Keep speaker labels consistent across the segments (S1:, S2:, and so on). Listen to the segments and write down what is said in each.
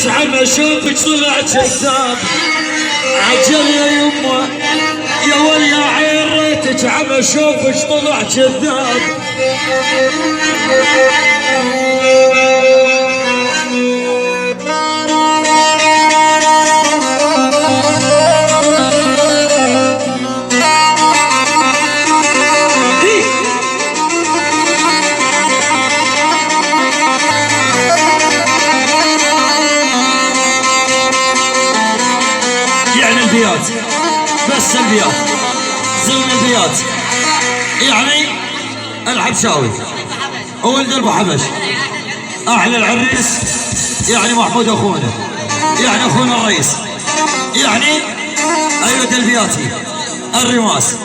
S1: عم اشوفك طلع كذاب. عجل يا يمه يا ولي عين ريتك عم اشوفك طلع كذاب. البيات بس البيات زين البيات يعني الحبشاوي وولد ابو حبش احلى العريس يعني محمود اخونا يعني اخونا الرئيس يعني ايوه البياتي الرماس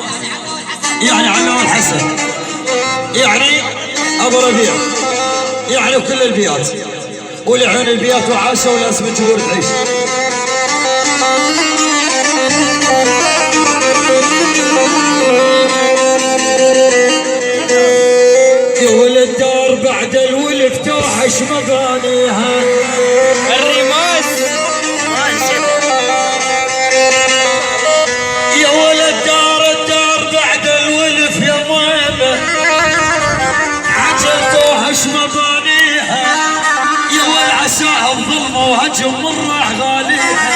S1: يعني علو الحسن يعني ابو ربيع يعني كل البيات ولعين البيات وعاشوا وناس من جبور تعيش. يا ولد دار بعد الولف توحش مبانيها
S2: الرماس
S1: يا ولد الدار بعد الولف يا ماما عجل توحش مبانيها يا ولد عساها الظلمه وهجم من راح غاليها.